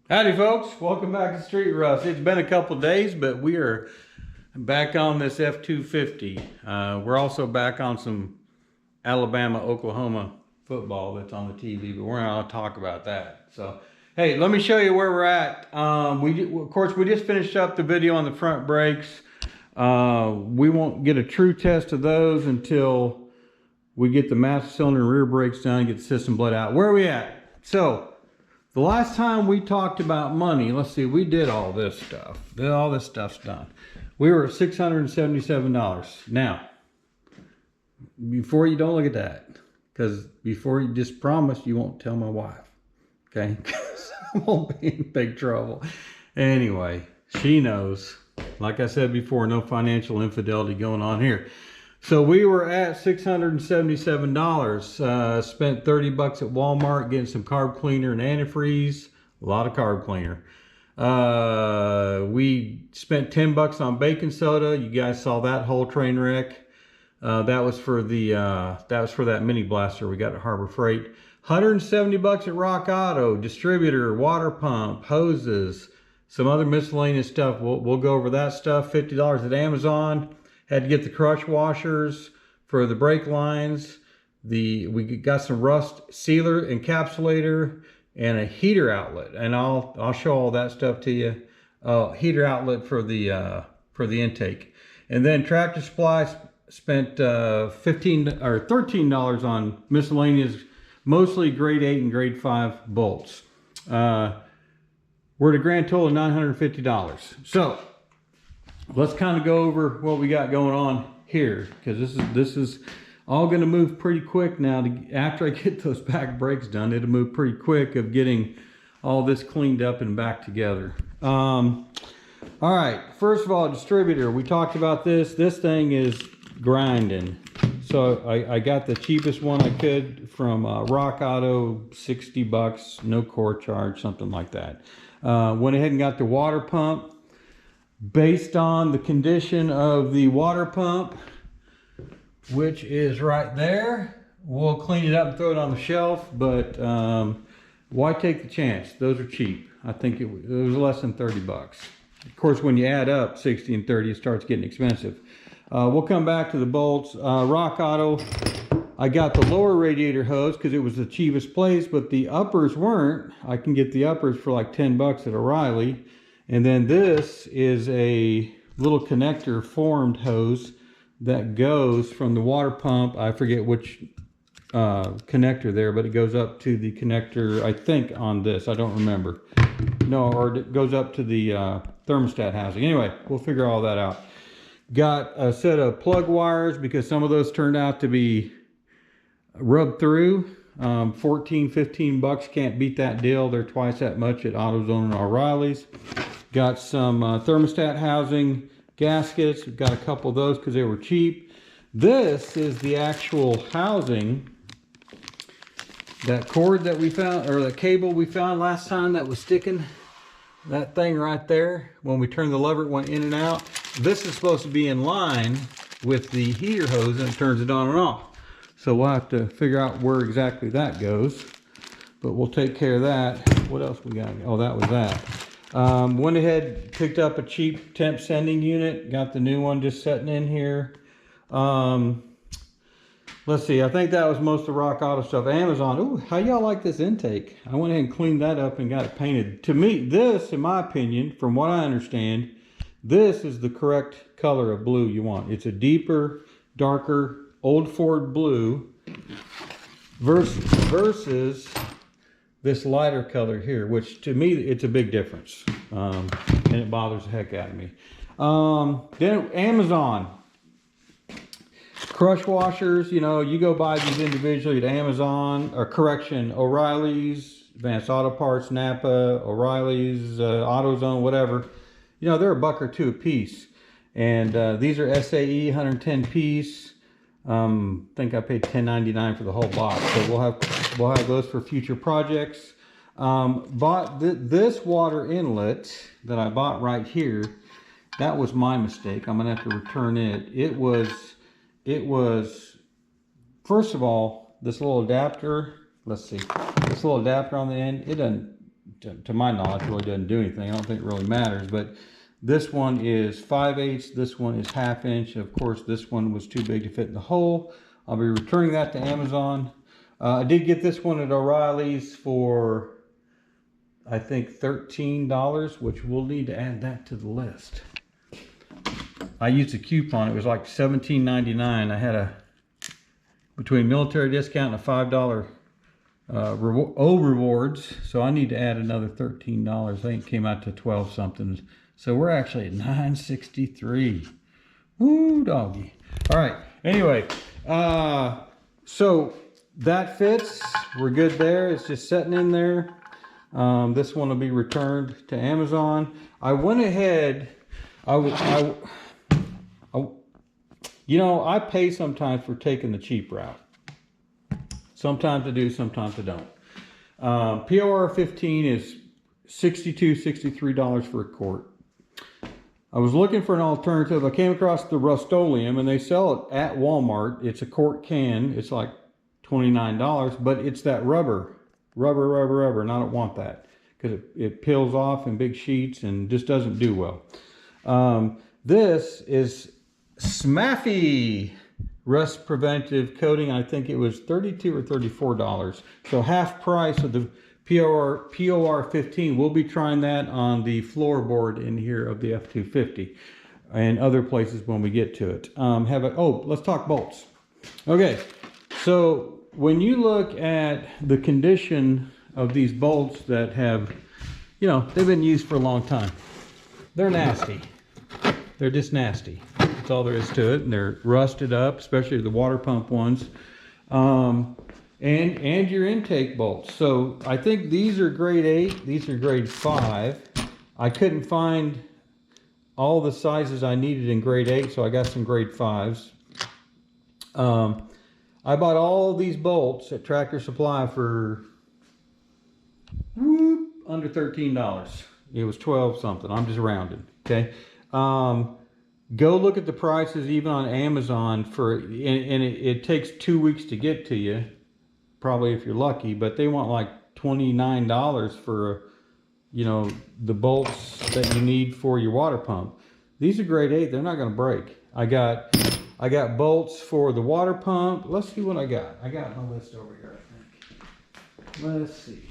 Howdy folks, welcome back to Street Rust. It's been a couple days, but we are back on this F250. We're also back on some Alabama-Oklahoma football that's on the TV, but we're not going to talk about that. So, hey, let me show you where we're at. Of course, we just finished up the video on the front brakes. We won't get a true test of those until we get the master cylinder and rear brakes done and get the system bled out. Where are we at? So, the last time we talked about money, let's see, we did all this stuff. All this stuff's done. We were at $677. Now, before you don't look at that, because before you just promise you won't tell my wife, okay? I won't be in big trouble. Anyway, she knows. Like I said before, no financial infidelity going on here. So we were at $677. Spent 30 bucks at Walmart getting some carb cleaner and antifreeze. A lot of carb cleaner. We spent 10 bucks on baking soda. You guys saw that whole train wreck. That was for that mini blaster we got at Harbor Freight. 170 bucks at Rock Auto, distributor, water pump, hoses, some other miscellaneous stuff. We'll go over that stuff. $50 at Amazon. Had to get the crush washers for the brake lines. We got some rust sealer encapsulator and a heater outlet, and I'll show all that stuff to you. Heater outlet for the intake, and then Tractor Supply spent $15 or $13 on miscellaneous, mostly grade 8 and grade 5 bolts. We're at a grand total of $950. So let's kind of go over what we got going on here, because this is all going to move pretty quick now. After I get those back brakes done, it'll move pretty quick of getting all this cleaned up and back together. All right, first of all, distributor. We talked about this. This thing is grinding. So I got the cheapest one I could from Rock Auto, 60 bucks, no core charge, something like that. Went ahead and got the water pump. Based on the condition of the water pump, which is right there, we'll clean it up and throw it on the shelf, but why take the chance? Those are cheap. I think it was less than 30 bucks. Of course, when you add up 60 and 30, it starts getting expensive. We'll come back to the bolts. Rock Auto, I got the lower radiator hose because it was the cheapest place, but the uppers weren't. I can get the uppers for like 10 bucks at O'Reilly. And then this is a little connector formed hose that goes from the water pump. I forget which connector there, but it goes up to the connector, I think, on this. I don't remember. No, or it goes up to the thermostat housing. Anyway, we'll figure all that out. Got a set of plug wires because some of those turned out to be rubbed through. 14, 15 bucks, can't beat that deal. They're twice that much at AutoZone and O'Reilly's. Got some thermostat housing gaskets. We've got a couple of those because they were cheap. This is the actual housing. That cord that we found, or the cable we found last time that was sticking, that thing right there, when we turned the lever, it went in and out. This is supposed to be in line with the heater hose, and it turns it on and off. So we'll have to figure out where exactly that goes, but we'll take care of that. What else we got? Oh, that was that. Went ahead, picked up a cheap temp sending unit, got the new one just sitting in here. Let's see, I think that was most of Rock Auto stuff. Amazon, ooh, how y'all like this intake? I went ahead and cleaned that up and got it painted. To me, this, in my opinion, from what I understand, this is the correct color of blue you want. It's a deeper, darker, old Ford blue versus this lighter color here, which to me, it's a big difference. And it bothers the heck out of me. Then Amazon. Crush washers, you know, you go buy these individually at Amazon, or correction, O'Reilly's, Advanced Auto Parts, Napa, O'Reilly's, AutoZone, whatever. You know, they're a buck or two a piece. And these are SAE 110 piece. I think I paid $10.99 for the whole box. So we'll have those for future projects. Bought this water inlet that I bought right here. That was my mistake. I'm gonna have to return it. It was, first of all, this little adapter, let's see, this little adapter on the end, it doesn't to my knowledge, really doesn't do anything. I don't think it really matters, but this one is 5/8, this one is 1/2 inch. Of course, this one was too big to fit in the hole. I'll be returning that to Amazon. I did get this one at O'Reilly's for, I think, $13, which we'll need to add that to the list. I used a coupon. It was like $17.99. I had between military discount and a $5 rewards, so I need to add another $13. I think it came out to 12 something. So we're actually at $9.63. Woo doggy. All right. Anyway, so that fits. We're good there. It's just sitting in there. This one will be returned to Amazon. I went ahead. You know, I pay sometimes for taking the cheap route. Sometimes I do, sometimes I don't. POR 15 is $62, $63 for a quart. I was looking for an alternative. I came across the Rust-Oleum, and they sell it at Walmart. It's a quart can. It's like $29, but it's that rubber, and I don't want that because it peels off in big sheets and just doesn't do well. This is Smaffy rust preventive coating. I think it was $32 or $34. So half price of the POR 15. We'll be trying that on the floorboard in here of the F250 and other places when we get to it. Let's talk bolts. Okay, so when you look at the condition of these bolts that have, you know, they've been used for a long time, they're nasty. They're just nasty. That's all there is to it. And they're rusted up, especially the water pump ones. And your intake bolts. So I think these are grade 8, these are grade 5. I couldn't find all the sizes I needed in grade 8, so I got some grade 5s. I bought all these bolts at Tractor Supply for under $13. It was 12 something. I'm just rounding, okay? Go look at the prices even on Amazon it takes 2 weeks to get to you, probably if you're lucky, but they want like $29 for, you know, the bolts that you need for your water pump. These are grade 8, they're not gonna break. I got bolts for the water pump. Let's see what I got. I got my list over here, I think. Let's see.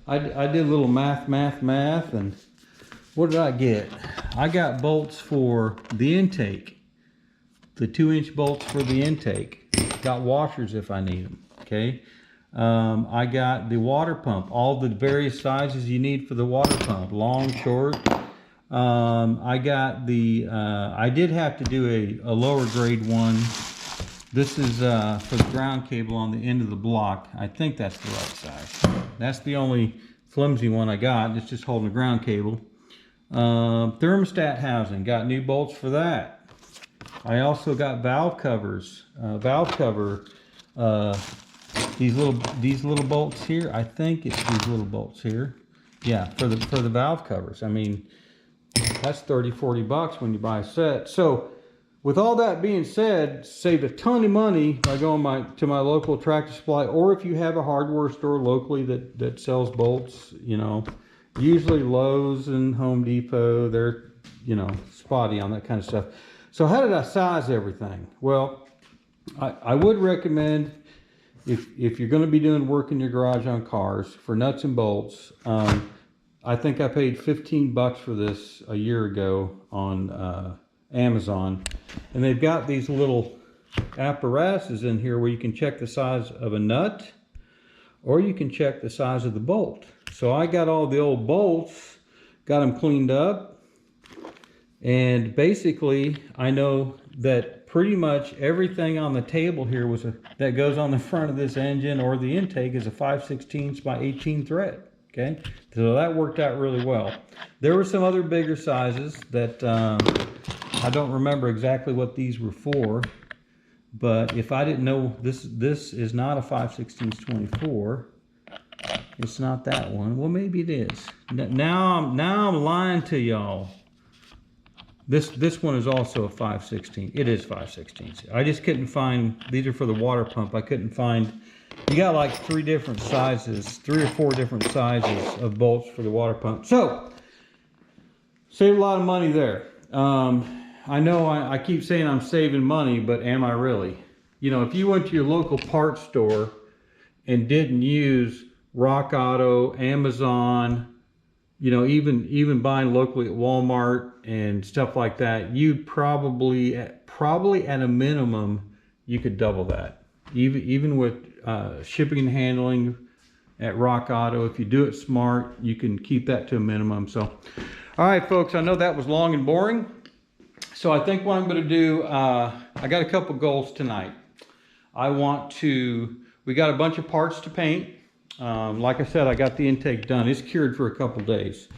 I did a little math, and what did I get? I got bolts for the intake, the 2-inch bolts for the intake. Got washers if I need them, okay? I got the water pump, all the various sizes you need for the water pump, long, short. I got the, I did have to do a lower grade one. This is for the ground cable on the end of the block. I think that's the right size. That's the only flimsy one I got. It's just holding the ground cable. Thermostat housing, got new bolts for that. I also got valve covers, these little bolts here. I think it's these little bolts here. Yeah, for the valve covers. I mean, that's 30-40 bucks when you buy a set. So with all that being said, saved a ton of money by going to my local Tractor Supply, or if you have a hardware store locally that sells bolts, you know, usually Lowe's and Home Depot, they're, you know, spotty on that kind of stuff. So how did I size everything? Well, I would recommend, if you're going to be doing work in your garage on cars, for nuts and bolts, I think I paid 15 bucks for this a year ago on Amazon. And they've got these little apparatuses in here where you can check the size of a nut, or you can check the size of the bolt. So I got all the old bolts, got them cleaned up, and basically I know that pretty much everything on the table here that goes on the front of this engine or the intake is a 5/16 by 18 thread. Okay, so that worked out really well. There were some other bigger sizes that I don't remember exactly what these were for, but if I didn't know, this is not a 5/16 24. It's not that one. Well, maybe it is. Now I'm lying to y'all. This one is also a 5/16. It is 5/16. I just couldn't find, these are for the water pump. I couldn't find You got like three or four different sizes of bolts for the water pump. So, save a lot of money there. I know I keep saying I'm saving money, but am I really? You know, if you went to your local parts store and didn't use Rock Auto, Amazon, you know, even buying locally at Walmart and stuff like that, you'd probably at a minimum, you could double that. Even with shipping and handling at Rock Auto, if you do it smart, you can keep that to a minimum. So, all right, folks, I know that was long and boring. So I think what I'm going to do, I got a couple goals tonight. We got a bunch of parts to paint. Like I said, I got the intake done. It's cured for a couple days.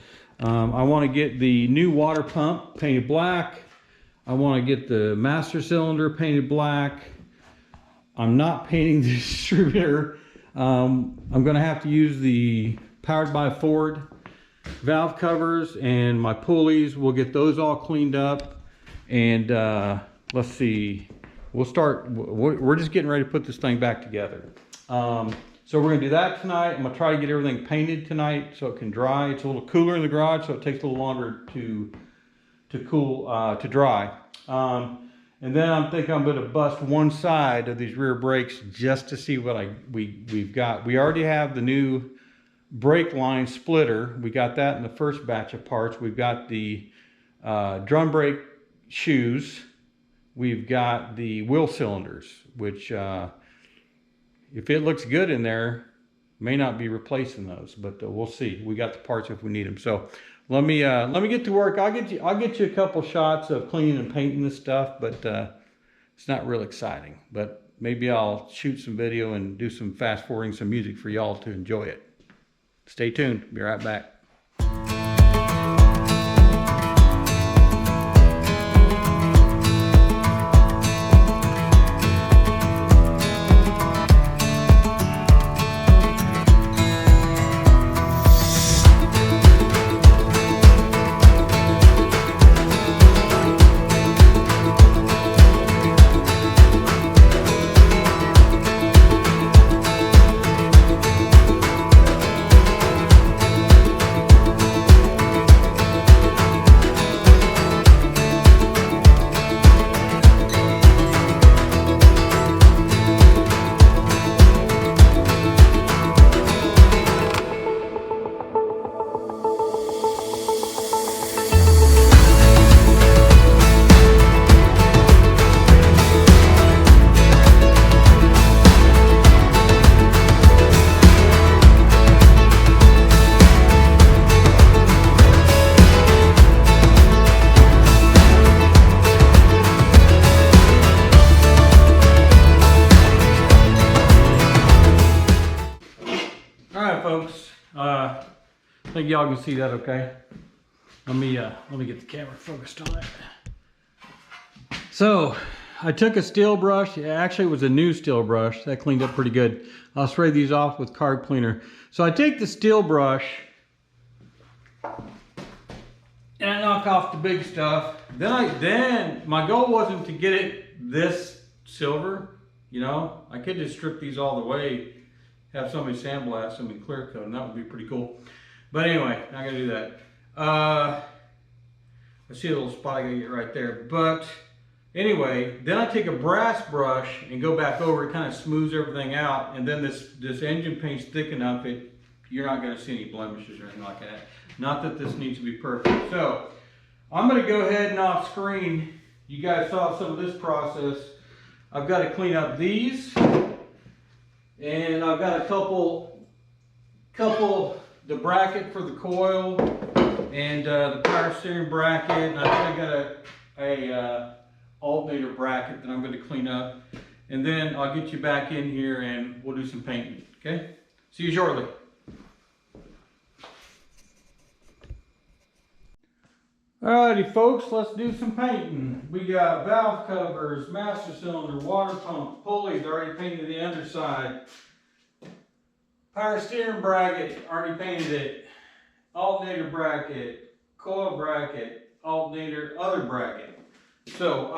I want to get the new water pump painted black. I want to get the master cylinder painted black. I'm not painting the distributor. I'm going to have to use the Powered by Ford valve covers and my pulleys. We'll get those all cleaned up. And let's see, we're just getting ready to put this thing back together. So we're gonna do that tonight. I'm gonna try to get everything painted tonight so it can dry. It's a little cooler in the garage, so it takes a little longer to dry. And then I'm thinking I'm gonna bust one side of these rear brakes just to see what we've got. We already have the new brake line splitter. We got that in the first batch of parts. We've got the drum brake shoes. We've got the wheel cylinders, which if it looks good in there, may not be replacing those, but we'll see. We got the parts if we need them. So let me get to work. I'll get you a couple shots of cleaning and painting this stuff, but it's not real exciting. But maybe I'll shoot some video and do some fast forwarding some music for y'all to enjoy it. Stay tuned. Be right back. Folks, I think y'all can see that okay. Let me get the camera focused on it. So I took a steel brush. Actually, it was a new steel brush that cleaned up pretty good. I'll spray these off with card cleaner. So I take the steel brush and I knock off the big stuff. Then my goal wasn't to get it this silver. You know, I could just strip these all the way, have somebody sandblast them and clear coat, and that would be pretty cool. But anyway, not gonna do that. I see a little spot I gotta get right there. But anyway, then I take a brass brush and go back over it, kind of smooths everything out, and then this engine paint's thick enough you're not gonna see any blemishes or anything like that. Not that this needs to be perfect. So I'm gonna go ahead and off screen. You guys saw some of this process. I've got to clean up these. And I've got a couple, the bracket for the coil and the power steering bracket. And I think I got a alternator bracket that I'm going to clean up. And then I'll get you back in here and we'll do some painting. Okay? See you shortly. Alrighty folks, let's do some painting. We got valve covers, master cylinder, water pump, pulleys, already painted the underside. Power steering bracket, already painted it. Alternator bracket, coil bracket, alternator, other bracket. So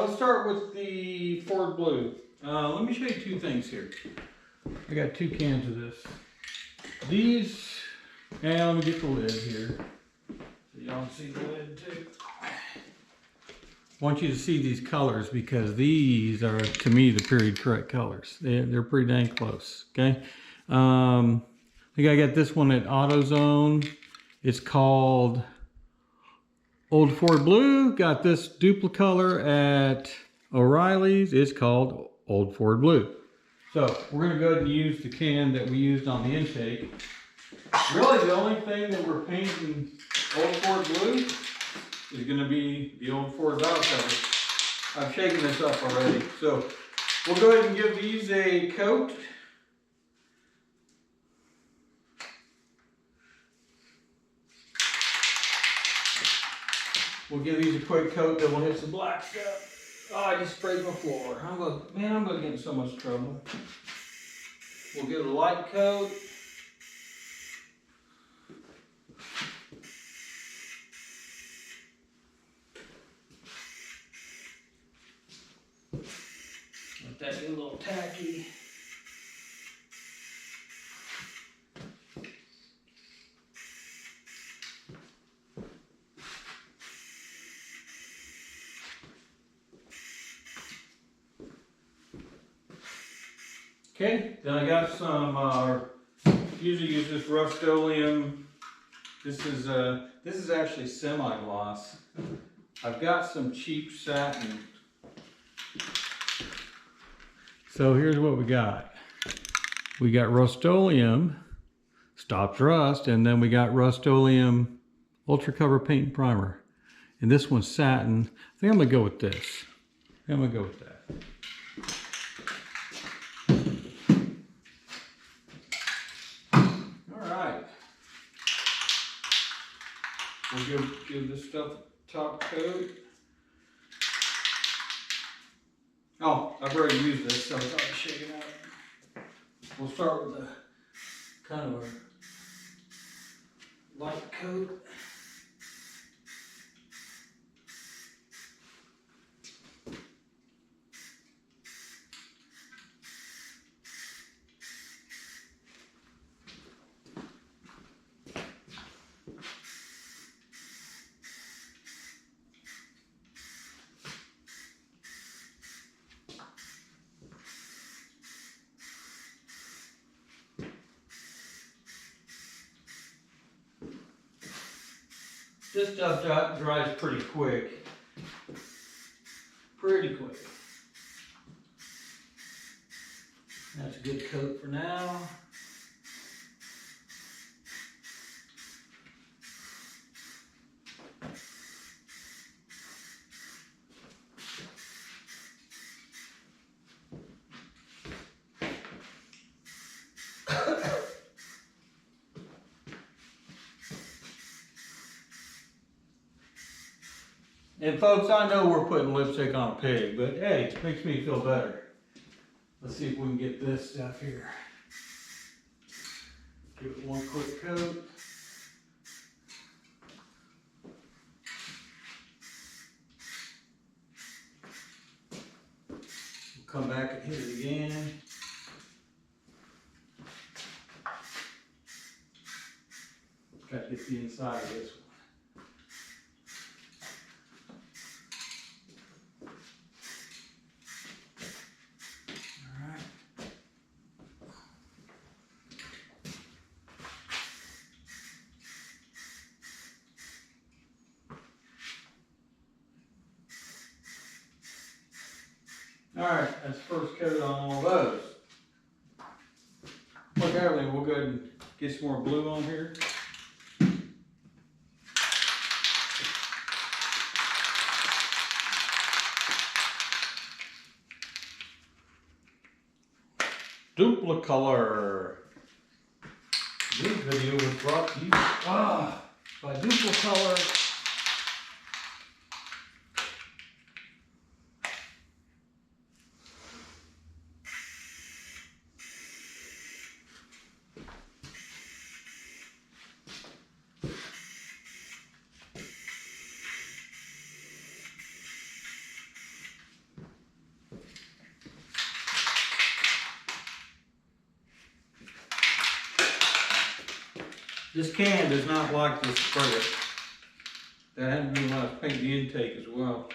let's start with the Ford Blue. Let me show you two things here. I got 2 cans of this. These, and let me get the lid here. So y'all can see the lid too. I want you to see these colors because these are, to me, the period correct colors. They're pretty dang close, okay? I think I got this one at AutoZone. It's called Old Ford Blue. Got this duplicolor at O'Reilly's. It's called Old Ford Blue. So we're gonna go ahead and use the can that we used on the intake. Really the only thing that we're painting Old Ford Blue is gonna be the Old Ford valve cover. I've shaken this up already. So we'll go ahead and give these a coat. We'll give these a quick coat, then we'll hit some black stuff. Oh, I just sprayed my floor. I'm gonna get in so much trouble. We'll give it a light coat. Let that get a little tacky. Okay, then I got some, usually use this Rust-Oleum. This is actually semi-gloss. I've got some cheap satin. So here's what we got. We got Rust-Oleum, stops rust, and then we got Rust-Oleum Ultra Cover Paint and Primer. And this one's satin. I think I'm gonna go with this. I'm gonna go with that. We'll give this stuff a top coat. Oh, I've already used this, so it's already shaken out. We'll start with a kind of a light coat. This stuff dries pretty quick. Pretty quick. That's a good coat for now. And folks, I know we're putting lipstick on a pig, but hey, it makes me feel better. Let's see if we can get this stuff here. Give it one quick coat. We'll come back and hit it again. Got to get the inside of this one. Alright, that's the first coat on all those. Like everything, we'll go ahead and get some more blue on here. Duplicolor. This video was brought to you by Duplicolor. This can does not like this spread. That had to be when I was painting the intake as well.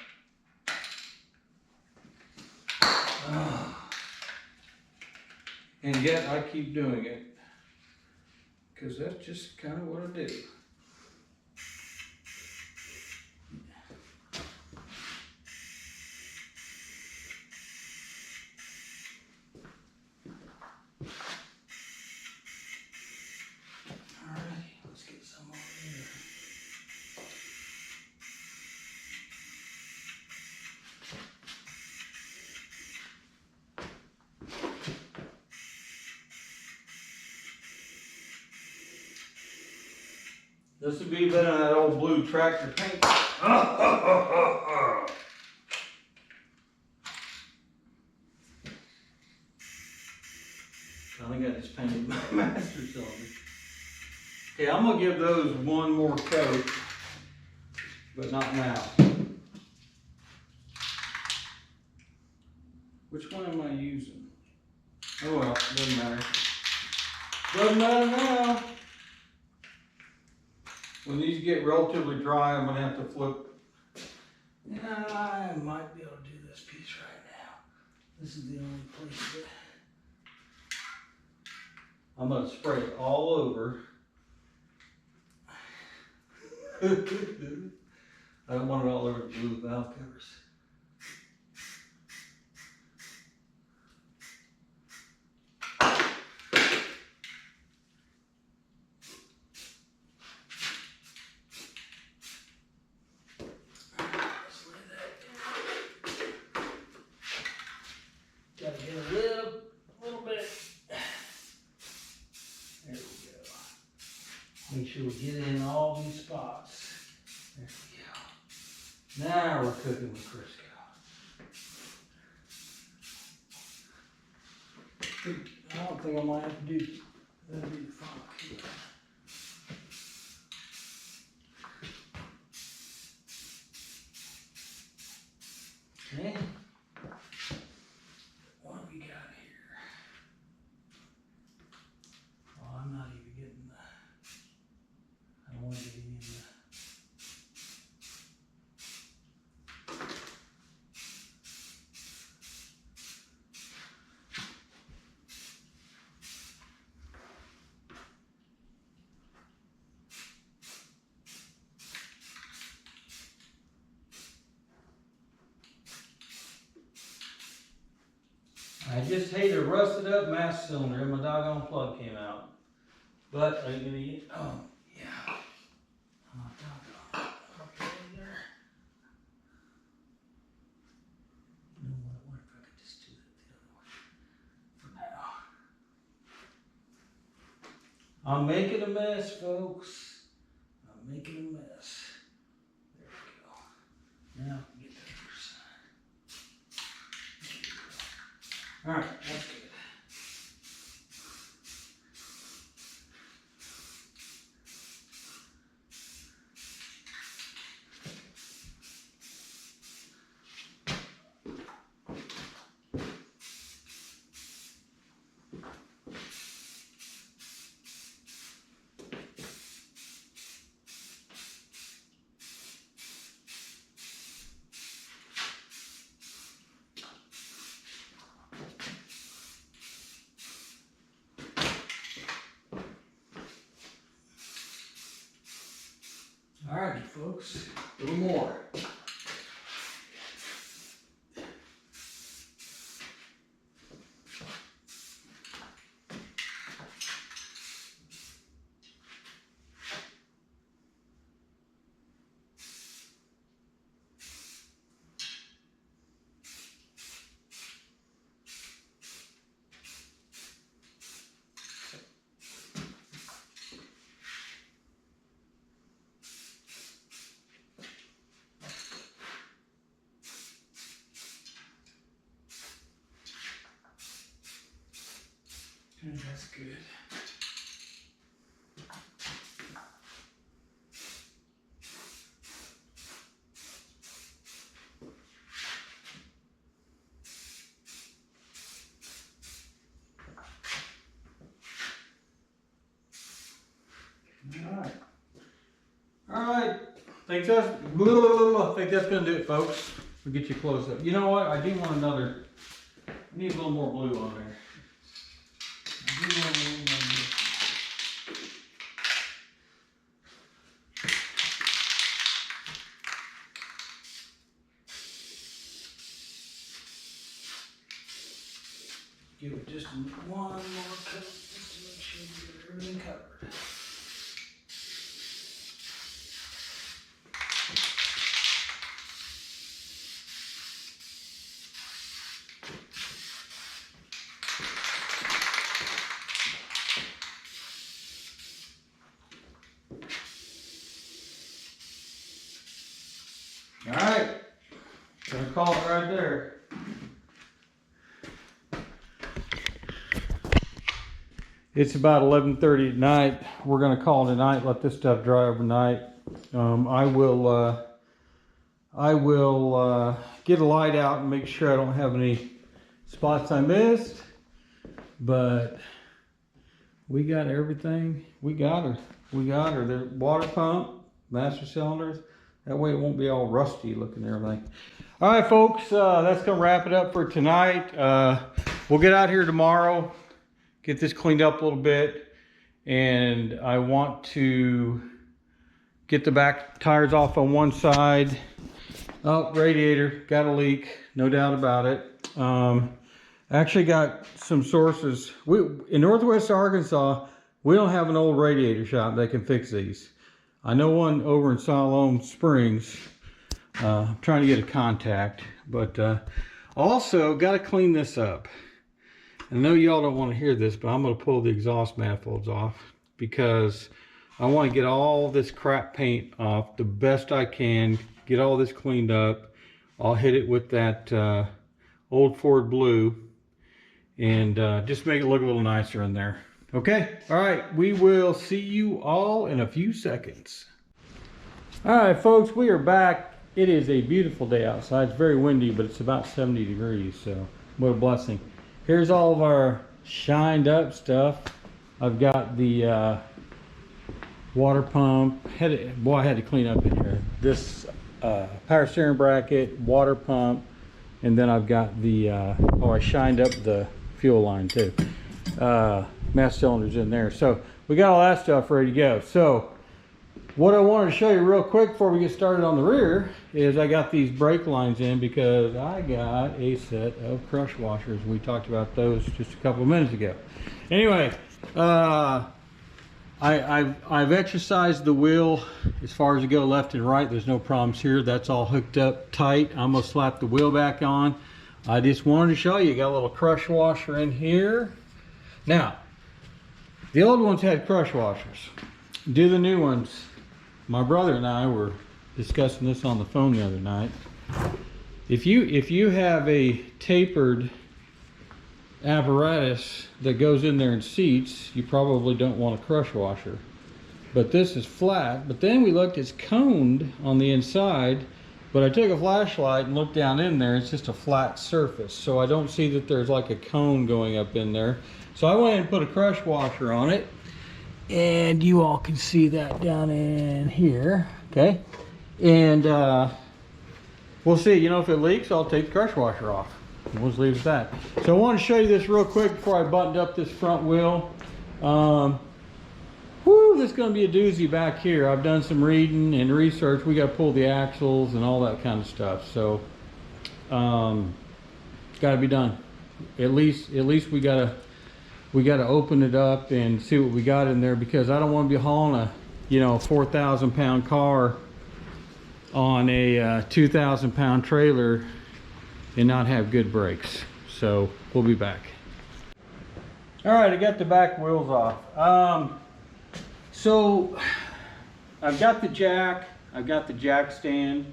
And yet I keep doing it. Because that's just kind of what I do. This would be better than that old blue tractor paint. Finally got this painted by Master Cylinder. Okay, I'm gonna give those one more coat, but not now. Which one am I using? Oh well, doesn't matter. Doesn't matter now. When these get relatively dry, I'm gonna have to flip. Yeah, I might be able to do this piece right now. This is the only place that I'm gonna spray it all over. I don't want it all over the blue valve covers. Gotta get a little bit. There we go. Make sure we get in all these spots. There we go. Now we're cooking with Crisco. I don't think I might have to do that'll be fine. Okay. What have we got here? Oh, I'm not even getting the. I don't want to get any of the. I just hate a rusted up master cylinder and my doggone plug came out. But I'm gonna get, oh yeah. Oh, doggone. Okay, there. You know what, I wonder if I could just do that the other way for now. I'm making a mess, folks. I'm making a mess. There we go. Now get that other side. All right, that's good. All right, folks, a little more. That's good. think that's gonna do it, folks. We'll get you close up. You know what? I do want another. I need a little more blue on there. I do want a little more blue. Give it just one more coat just to make sure we get everything covered. All right, gonna call it right there. It's about 11:30 at night. We're gonna call it a night. Let this stuff dry overnight. I will get a light out and make sure I don't have any spots I missed. But we got everything. We got her. The water pump, master cylinders. That way it won't be all rusty looking and everything. All right, folks, that's gonna wrap it up for tonight. We'll get out here tomorrow, get this cleaned up a little bit, and I want to get the back tires off on one side. Oh, radiator, got a leak, no doubt about it. Actually got some sources. In Northwest Arkansas, we don't have an old radiator shop that can fix these. I know one over in Siloam Springs. I'm trying to get a contact, but also got to clean this up. I know y'all don't want to hear this, but I'm going to pull the exhaust manifolds off because I want to get all this crap paint off the best I can, get all this cleaned up. I'll hit it with that old Ford blue and just make it look a little nicer in there. Okay, all right, we will see you all in a few seconds. All right, folks, we are back. It is a beautiful day outside. It's very windy, but it's about 70 degrees, so what a blessing. Here's all of our shined up stuff. I've got the water pump. I had to clean up in here. This power steering bracket, water pump, and then I've got the, I shined up the fuel line too. Mass cylinders in there. So we got all that stuff ready to go. So what I wanted to show you real quick before we get started on the rear is I got these brake lines in because I got a set of crush washers. We talked about those just a couple of minutes ago. Anyway, I've exercised the wheel as far as to go left and right. There's no problems here. That's all hooked up tight. I'm gonna slap the wheel back on. I just wanted to show you, got a little crush washer in here. Now, the old ones had crush washers. Do the new ones. My brother and I were discussing this on the phone the other night. If you have a tapered apparatus that goes in there and seats, you probably don't want a crush washer. But this is flat. But then we looked, it's coned on the inside. But I took a flashlight and looked down in there. It's just a flat surface. So I don't see that there's like a cone going up in there. So I went and put a crush washer on it. And you all can see that down in here. Okay. And we'll see. You know, if it leaks, I'll take the crush washer off. We'll just leave it at that. So I want to show you this real quick before I buttoned up this front wheel. This is going to be a doozy back here. I've done some reading and research. We got to pull the axles and all that kind of stuff. So it's got to be done. At least we got to open it up and see what we got in there, because I don't want to be hauling a 4,000 pound car on a 2,000 pound trailer and not have good brakes. So we'll be back. All right, I got the back wheels off. So I've got the jack. I've got the jack stand,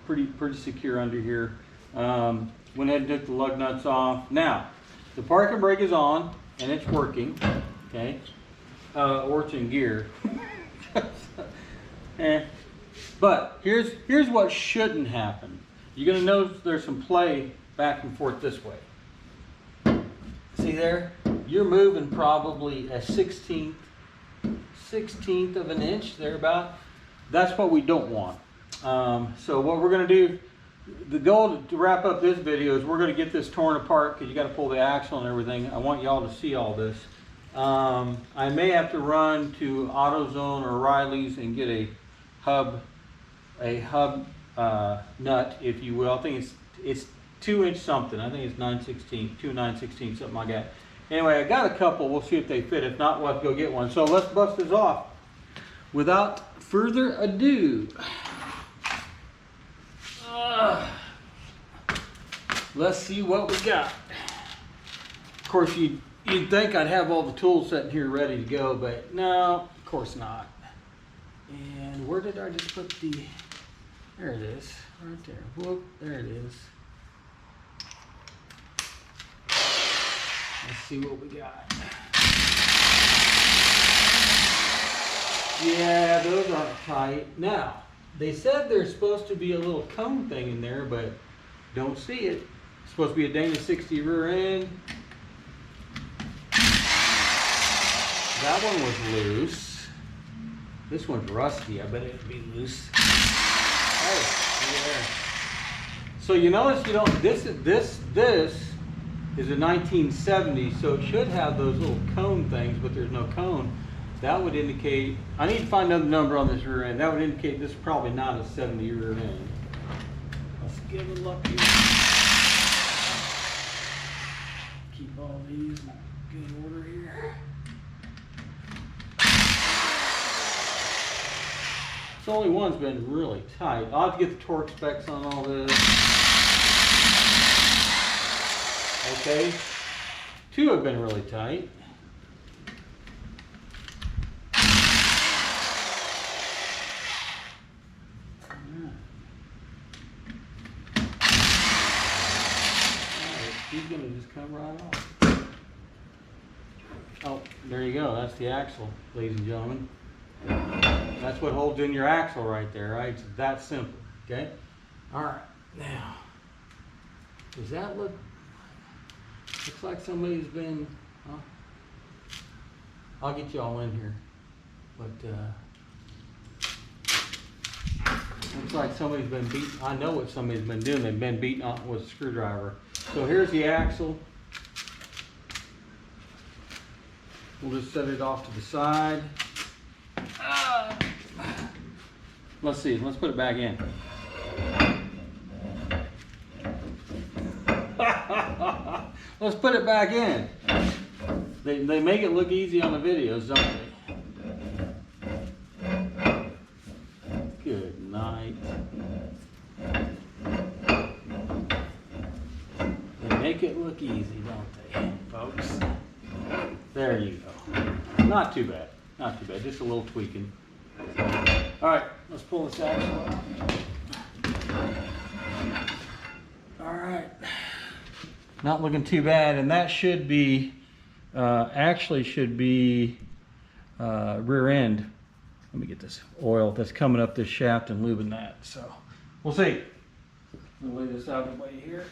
pretty secure under here. Went ahead and took the lug nuts off. Now the parking brake is on and it's working. Okay, or it's in gear. But here's what shouldn't happen. You're gonna notice there's some play back and forth this way. See there? You're moving probably a 16th of an inch, thereabout. that's what we don't want. So what we're going to do, the goal to wrap up this video is we're going to get this torn apart because you got to pull the axle and everything. I want y'all to see all this. I may have to run to AutoZone or Riley's and get a hub nut, if you will. I think it's 2-inch something. I think it's 9/16, 2 9/16, something like that. Anyway, I got a couple. We'll see if they fit. If not, we'll have to go get one. So let's bust this off. Without further ado, let's see what we got. Of course, you'd think I'd have all the tools sitting here ready to go, but no, of course not. And where did I just put the... There it is, right there. Whoop, there it is. Let's see what we got. Yeah, those aren't tight. Now, they said there's supposed to be a little cone thing in there, but don't see it. It's supposed to be a Dana 60 rear end. That one was loose. This one's rusty. I bet it'd be loose. Oh, yeah. So you notice you don't. This is a 1970, so it should have those little cone things, but there's no cone. That would indicate, I need to find another number on this rear end. That would indicate this is probably not a 70 rear end. Let's give it a look here. Keep all these in good order here. So only one's been really tight. I'll have to get the torque specs on all this. Okay, 2 have been really tight. He's gonna just come right off. Oh, there you go. That's the axle, ladies and gentlemen. That's what holds in your axle right there, right? It's that simple, okay? All right, now, does that look, looks like somebody's been, I'll get you all in here, but looks like somebody's been beating, I know what somebody's been doing, they've been beating on with a screwdriver. So here's the axle. We'll just set it off to the side. Let's see, let's put it back in. Let's put it back in. They make it look easy on the videos, don't they? Good night. They make it look easy, don't they, folks? There you go. Not too bad. Not too bad. Just a little tweaking. All right, let's pull this axle out. All right. Not looking too bad, and that should be, actually should be rear end. Let me get this oil that's coming up this shaft and lubing that. So we'll see. We'll lay this out of the way here.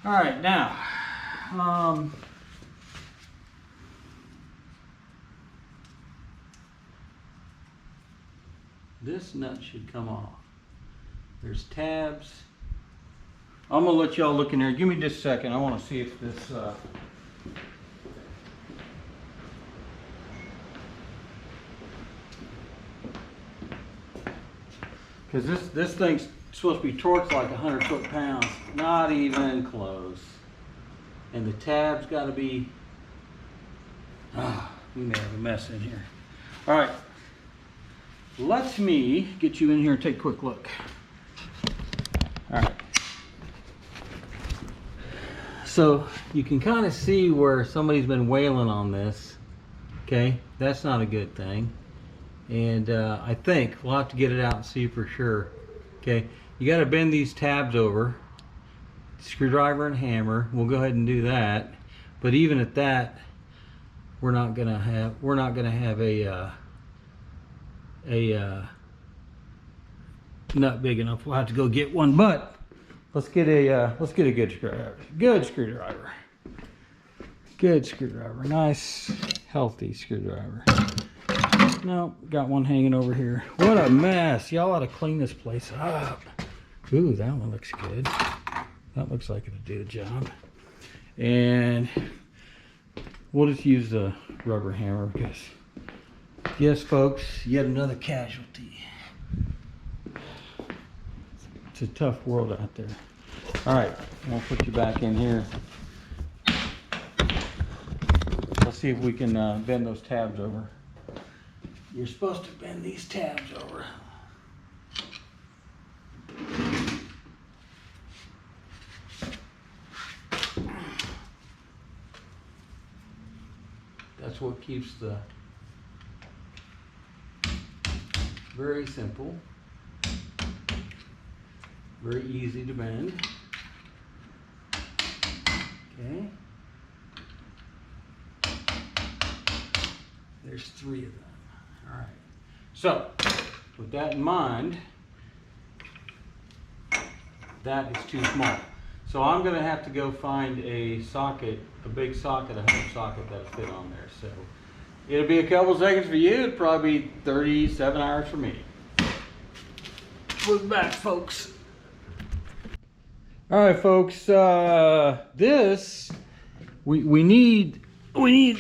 All right, now, this nut should come off. There's tabs. I'm gonna let y'all look in there. Give me just a second. I want to see if this because this thing's supposed to be torqued like 100 foot-pounds. Not even close. And the tab's got to be. We may have a mess in here. All right. Let me get you in here and take a quick look. All right. So you can kind of see where somebody's been wailing on this. Okay, that's not a good thing. And I think we'll have to get it out and see for sure. Okay, you got to bend these tabs over. Screwdriver and hammer. We'll go ahead and do that. But even at that, we're not gonna have a nut big enough. We'll have to go get one. But let's get a good screwdriver. Good screwdriver. Good screwdriver. Nice, healthy screwdriver. No, got one hanging over here. What a mess. Y'all ought to clean this place up. Ooh, that one looks good. That looks like it'll do the job. And we'll just use the rubber hammer because, yes, folks, yet another casualty. It's a tough world out there. All right, I'll put you back in here. Let's see if we can bend those tabs over. You're supposed to bend these tabs over. That's what keeps the very simple, very easy to bend. Okay. There's 3 of them. All right. So, with that in mind, that is too small. So I'm going to have to go find a socket, a big socket, a hub socket that'll fit on there. So it'll be a couple seconds for you. It'll probably be 37 hours for me. We're back, folks. All right, folks. We need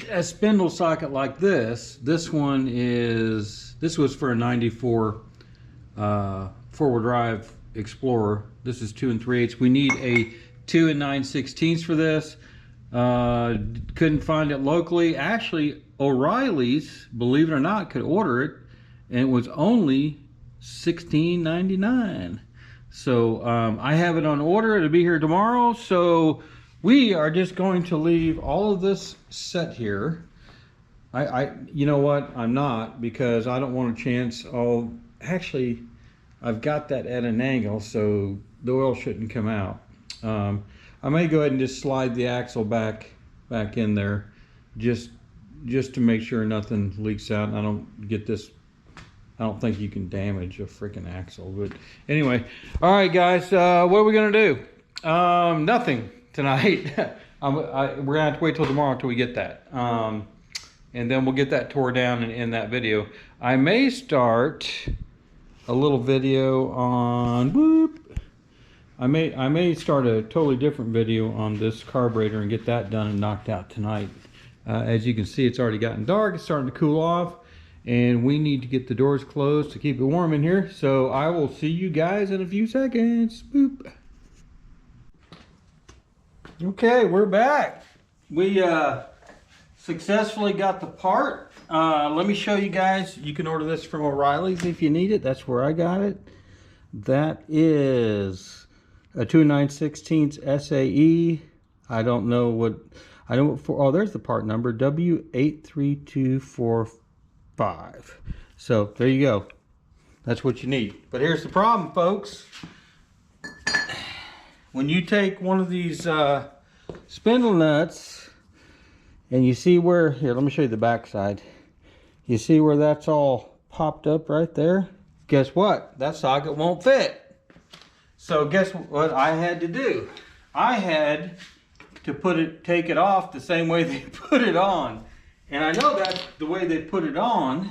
a spindle socket like this. This was for a 94 four-wheel drive Explorer. This is 2 3/8. We need a 2 9/16 for this. Couldn't find it locally. Actually, O'Reilly's, believe it or not, could order it, and it was only $16.99. So I have it on order. It'll be here tomorrow. So we are just going to leave all of this set here. You know what? I'm not, because I don't want a chance. Actually, I've got that at an angle, so the oil shouldn't come out. I may go ahead and just slide the axle back in there, just to make sure nothing leaks out and I don't get this. I don't think you can damage a freaking axle, but anyway. All right, guys, what are we gonna do? Nothing tonight. We're gonna have to wait till tomorrow until we get that, and then we'll get that tore down and end that video. I may start a little video on I may start a totally different video on this carburetor and get that done and knocked out tonight. As you can see, it's already gotten dark. It's starting to cool off, and we need to get the doors closed to keep it warm in here. So I will see you guys in a few seconds. Boop. Okay, we're back. We successfully got the part. Let me show you guys. You can order this from O'Reilly's if you need it. That's where I got it. That is a 2 9/16 SAE. I don't know what for. Oh, there's the part number, W83245. So there you go. That's what you need. But here's the problem, folks. When you take one of these spindle nuts and you see where, here, let me show you the back side. You see where that's all popped up right there? Guess what? That socket won't fit. So guess what I had to do? I had to take it off the same way they put it on. And I know that's the way they put it on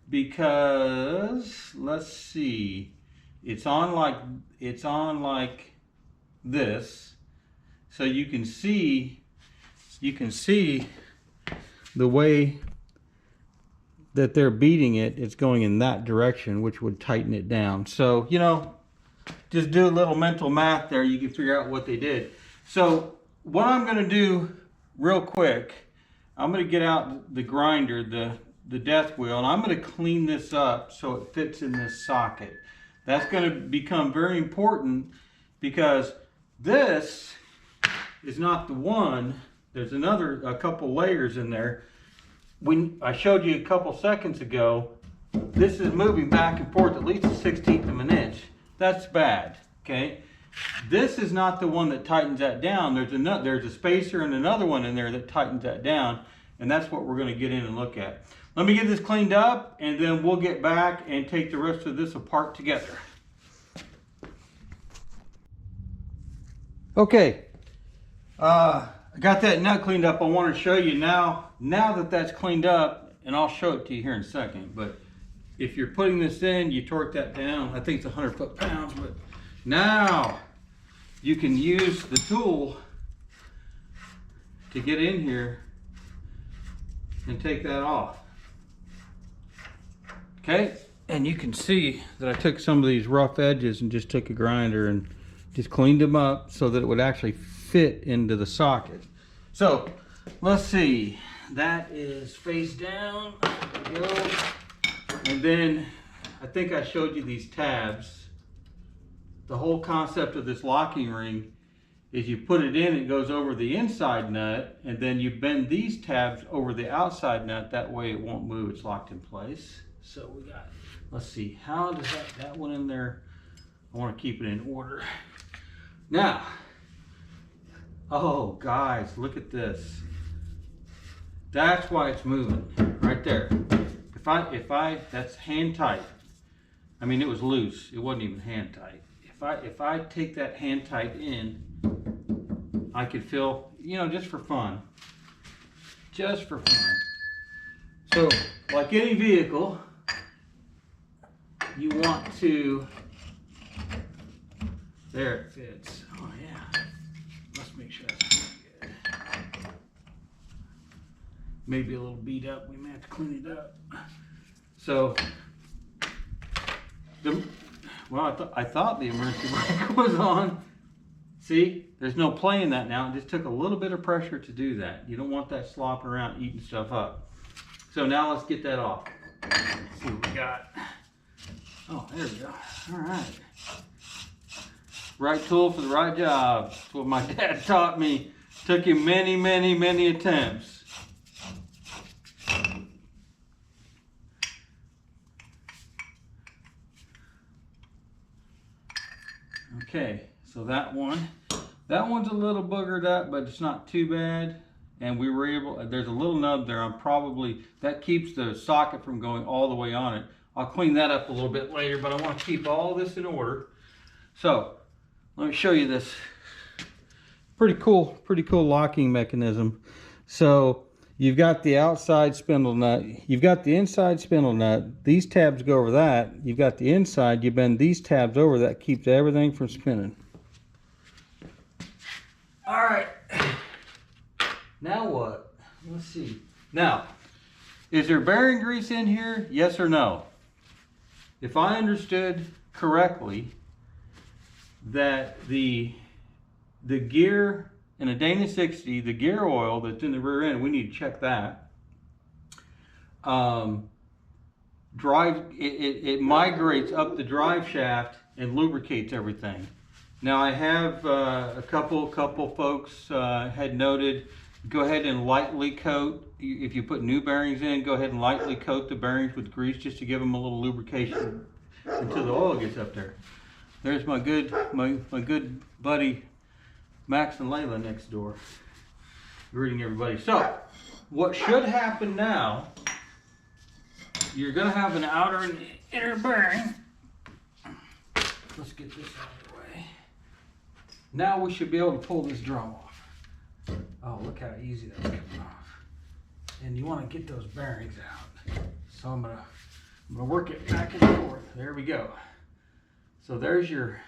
because, let's see, it's on like this. So you can see the way that they're beating it. It's going in that direction, which would tighten it down. So, you know, just do a little mental math there. You can figure out what they did. So what I'm going to do real quick, I'm going to get out the grinder, the death wheel, and I'm going to clean this up so it fits in this socket. That's going to become very important because this is not the one. There's a couple layers in there. When I showed you a couple seconds ago, this is moving back and forth at least a 1/16 of an inch. That's bad, okay? This is not the one that tightens that down. There's a spacer and another one in there that tightens that down, and that's what we're going to get in and look at. Let me get this cleaned up, and then we'll get back and take the rest of this apart together. Okay, I got that nut cleaned up. I want to show you now that that's cleaned up and I'll show it to you here in a second, but if you're putting this in, you torque that down. I think it's 100 foot-pounds, but now you can use the tool to get in here and take that off. Okay, and you can see that I took some of these rough edges and just took a grinder and just cleaned them up so that it would actually fit into the socket. So let's see, that is face down. There we go. And then I think I showed you these tabs. The whole concept of this locking ring is you put it in, it goes over the inside nut, and then you bend these tabs over the outside nut. That way it won't move, it's locked in place. So we got, let's see, how does that one in there, I want to keep it in order. Now, oh guys, look at this. That's why it's moving, right there. If I, that's hand tight. I mean, it was loose, it wasn't even hand tight. If I take that hand tight in, I could feel, you know, just for fun. Just for fun. So, like any vehicle, you want to, there it fits. Oh yeah, let's make sure that's good. Maybe a little beat up, we may have to clean it up. So, well, I thought the emergency brake was on. See, there's no play in that now. It just took a little bit of pressure to do that. You don't want that slopping around eating stuff up. So now let's get that off. Let's see what we got. Oh, there we go. All right. Right tool for the right job. That's what my dad taught me. Took him many, many, many attempts. Okay, so that one's a little boogered up, but it's not too bad. And we were able, there's a little nub there. That keeps the socket from going all the way on it. I'll clean that up a little bit later, but I want to keep all this in order. So, let me show you this. Pretty cool locking mechanism. So, you've got the outside spindle nut, you've got the inside spindle nut, these tabs go over that, you've got the inside, you bend these tabs over, that keeps everything from spinning. All right, now what? Let's see. Now, is there bearing grease in here? Yes or no? If I understood correctly, that the gear in a Dana 60, the gear oil that's in the rear end, we need to check that. It migrates up the drive shaft and lubricates everything. Now I have a couple folks had noted, go ahead and lightly coat, if you put new bearings in, go ahead and lightly coat the bearings with grease just to give them a little lubrication until the oil gets up there. There's my good buddy Max and Layla next door. Greeting everybody. So, what should happen now, you're going to have an outer and inner bearing. Let's get this out of the way. Now we should be able to pull this drum off. Oh, look how easy that's coming off. And you want to get those bearings out. So I'm gonna work it back and forth. There we go. So there's your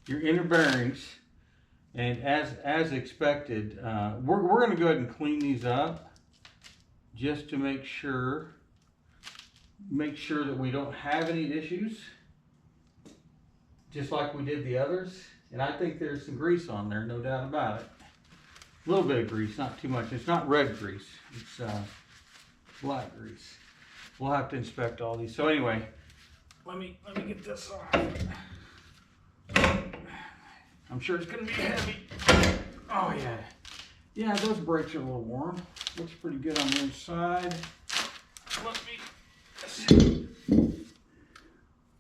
inner bearings. And as expected, we're going to go ahead and clean these up just to make sure that we don't have any issues, just like we did the others. And I think there's some grease on there, no doubt about it. A little bit of grease, not too much. It's not red grease, it's black grease. We'll have to inspect all these. So anyway, let me get this off. I'm sure it's going to be heavy. Oh yeah. Yeah, those brakes are a little warm. Looks pretty good on the inside.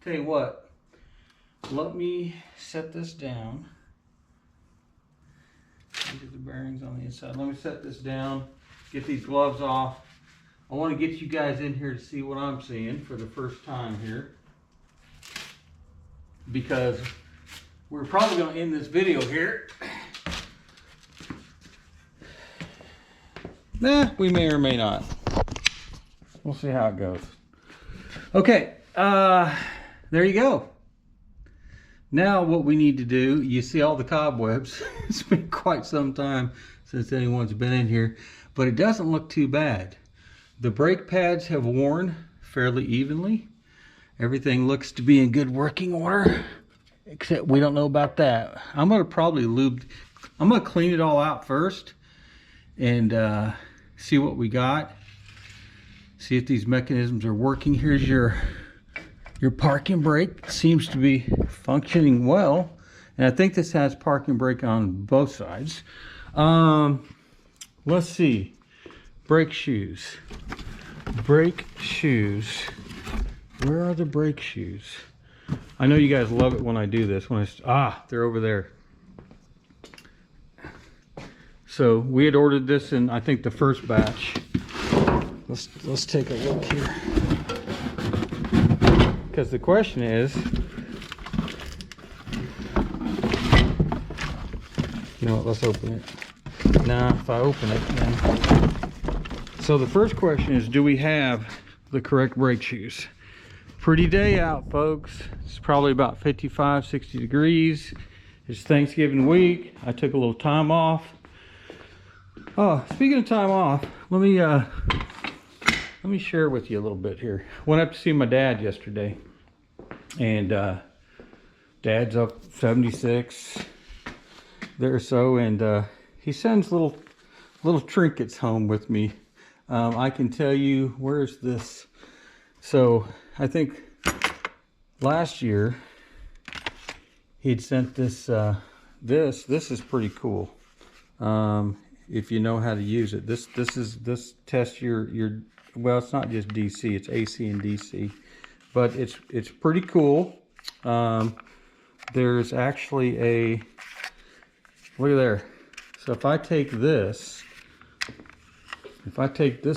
Tell you what, let me set this down. These are the bearings on the inside. Let me set this down, get these gloves off. I want to get you guys in here to see what I'm seeing for the first time here, because we're probably going to end this video here. Nah, we may or may not. We'll see how it goes. Okay, there you go. Now what we need to do, you see all the cobwebs. It's been quite some time since anyone's been in here, but it doesn't look too bad. The brake pads have worn fairly evenly. Everything looks to be in good working order, except we don't know about that. I'm gonna probably I'm gonna clean it all out first and see what we got. See if these mechanisms are working. Here's your parking brake. Seems to be functioning well. And I think this has parking brake on both sides. Let's see. Brake shoes. Brake shoes. Where are the brake shoes? I know you guys love it when I do this. They're over there. So we had ordered this in, I think, the first batch. Let's take a look here. Because the question is, you know what, let's open it. Now, if I open it, then. So the first question is, do we have the correct brake shoes? Pretty day out, folks. It's probably about 55, 60 degrees. It's Thanksgiving week. I took a little time off. Oh, speaking of time off, let me share with you a little bit here. Went up to see my dad yesterday. And Dad's up 76 there or so, and he sends little trinkets home with me. I can tell you, where's this? So I think last year he'd sent this. This is pretty cool. If you know how to use it, this tests your well, it's not just DC, it's AC and DC. But it's pretty cool. There's actually a, look at there. So if I take this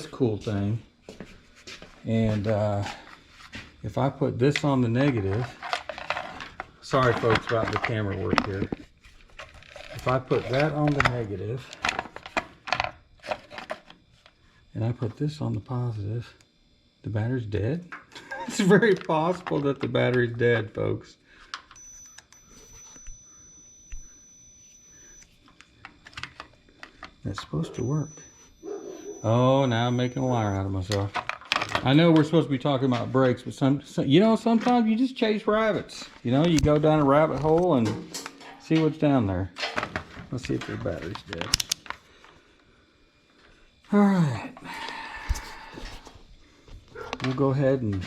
cool thing, and if I put this on the negative, sorry folks about the camera work here. If I put that on the negative, and I put this on the positive, the battery's dead. It's very possible that the battery's dead, folks. That's supposed to work. Oh, now I'm making a liar out of myself. I know we're supposed to be talking about brakes, but sometimes you just chase rabbits. You know, you go down a rabbit hole and see what's down there. Let's see if the battery's dead. All right. We'll go ahead and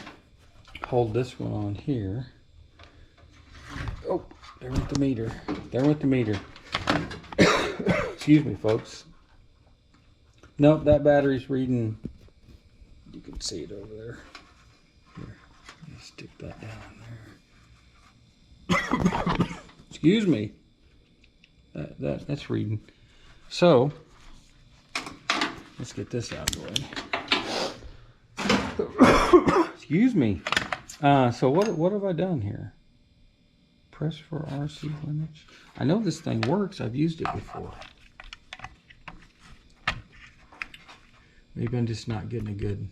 hold this one on here. Oh, there went the meter. There went the meter. Excuse me, folks. Nope, that battery's reading. You can see it over there. Here, let me stick that down there. Excuse me. That's reading. So let's get this out of the way. Excuse me. So what have I done here? Press for RC limits. I know this thing works. I've used it before. Maybe I'm just not getting a good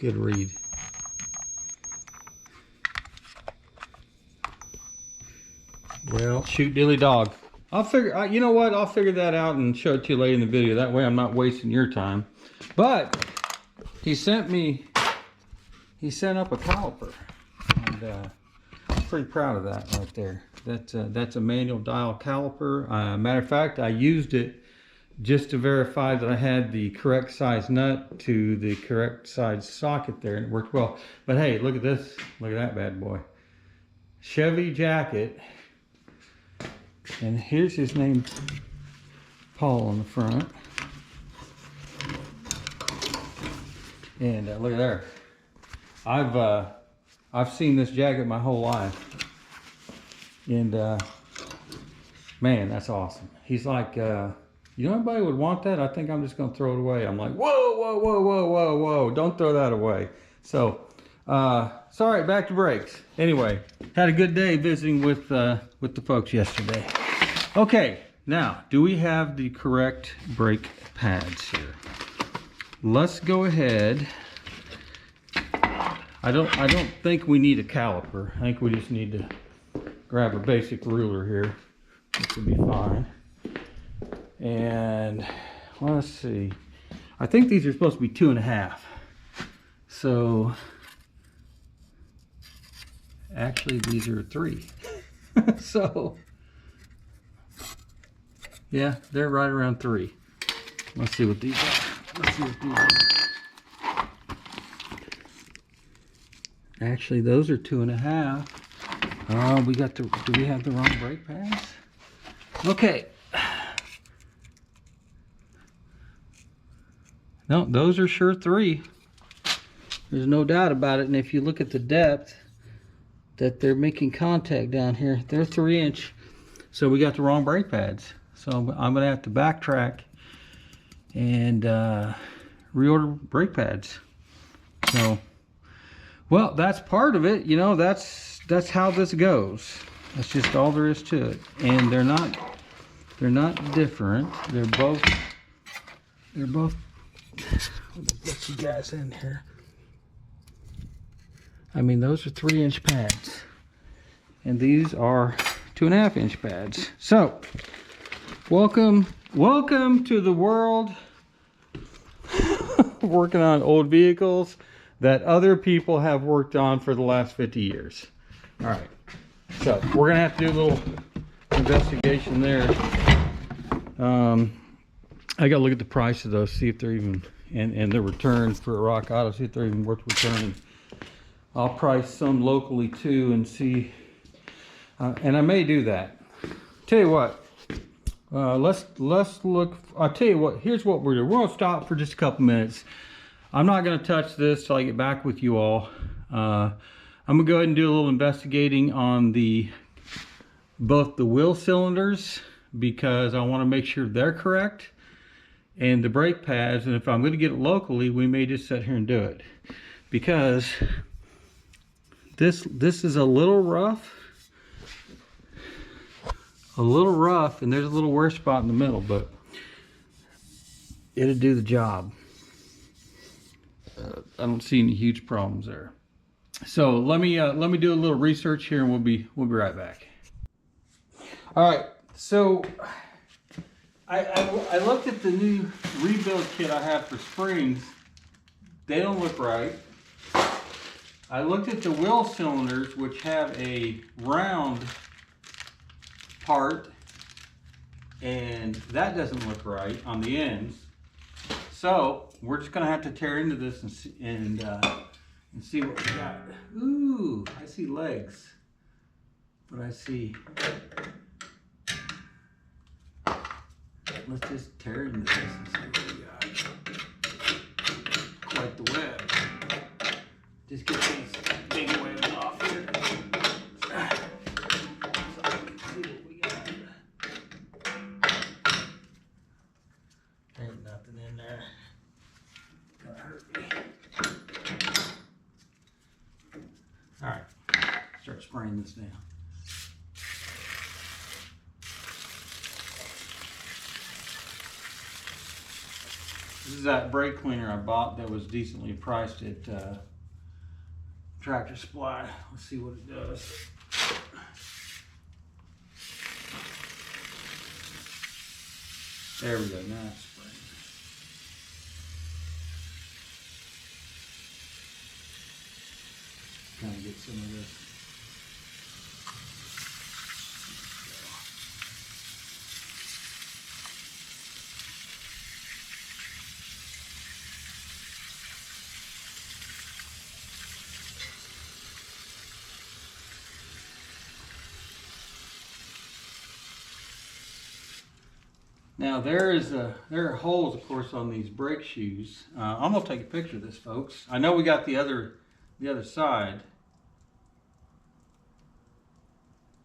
read. Well, shoot dilly dog. I'll figure, you know what? I'll figure that out and show it to you later in the video. That way I'm not wasting your time. But he sent up a caliper, and I'm pretty proud of that right there. That's a manual dial caliper. Matter of fact, I used it just to verify that I had the correct size nut to the correct size socket there, and it worked well. But hey, look at this. Look at that bad boy. Chevy jacket. And here's his name, Paul, on the front. And look at there. I've seen this jacket my whole life. And man, that's awesome. He's like, you know, anybody would want that? I think I'm just gonna throw it away. I'm like, whoa, whoa, whoa, whoa, whoa, whoa! Don't throw that away. So, sorry, back to brakes. Anyway, had a good day visiting with the folks yesterday. Okay, now, do we have the correct brake pads here? let's go ahead. I don't think we need a caliper. I think we just need to grab a basic ruler here. This will be fine. And let's see. I think these are supposed to be 2.5. So actually these are 3. So yeah, they're right around 3. Let's see what these are. Let's see what these are. Actually, those are 2.5. We got the. Do we have the wrong brake pads? Okay. No, those are sure 3. There's no doubt about it. And if you look at the depth that they're making contact down here, they're 3-inch. So we got the wrong brake pads. So I'm gonna have to backtrack and reorder brake pads. So, well, that's part of it. You know, that's how this goes. That's just all there is to it. And they're not different. They're both. Let you guys in here. I mean, those are 3-inch pads, and these are 2.5-inch pads. So, welcome to the world. Working on old vehicles that other people have worked on for the last 50 years. All right, so we're gonna have to do a little investigation there. I gotta look at the price of those, see if they're even, and the returns for a Rock Auto, see if they're even worth returning. I'll price some locally too and see, and I may do that. Tell you what, let's look. I'll tell you what. Here's what we're doing. We're gonna stop for just a couple minutes. I'm not gonna touch this till I get back with you all. I'm gonna go ahead and do a little investigating on both the wheel cylinders, because I want to make sure they're correct, and the brake pads. And if I'm going to get it locally, we may just sit here and do it, because this is a little rough, and there's a little wear spot in the middle, but it'll do the job. I don't see any huge problems there. So let me do a little research here, and we'll be right back. All right, so I looked at the new rebuild kit I have for springs. They don't look right. I looked at the wheel cylinders, which have a round part, and that doesn't look right on the ends. So we're just gonna have to tear into this and see what we got. Ooh, I see legs, but I see. Let's just tear into this and see what we got. Quite the web. Just get these big webs off here. So I can see what we got. There ain't nothing in there. Gonna hurt me. Alright, start spraying this now. This is that brake cleaner I bought that was decently priced at Tractor Supply. Let's see what it does. There we go, now it's spraying. Kind of get some of this. Now there are holes, of course, on these brake shoes. I'm gonna take a picture of this, folks. I know we got the other side,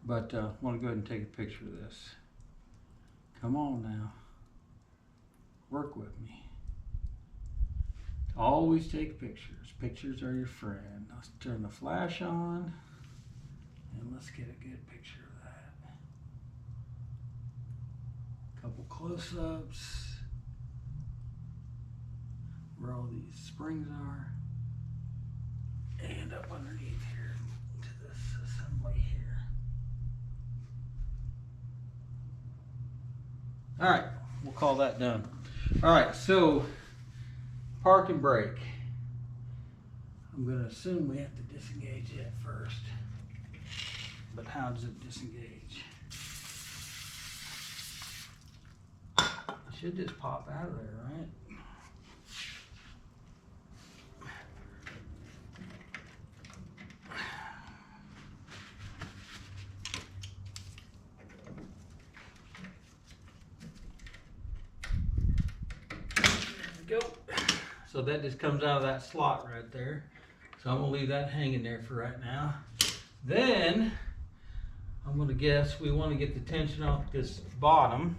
but I want to go ahead and take a picture of this. Come on now, work with me. Always take pictures. Pictures are your friend. Let's turn the flash on, and let's get a good picture of that. Couple close-ups. where all these springs are, and up underneath here to this assembly here. All right, we'll call that done. All right, so park and brake. I'm going to assume we have to disengage it first. But how does it disengage? It should just pop out of there, right? There we go. So that just comes out of that slot right there. So I'm gonna leave that hanging there for right now. Then I'm gonna guess we want to get the tension off this bottom.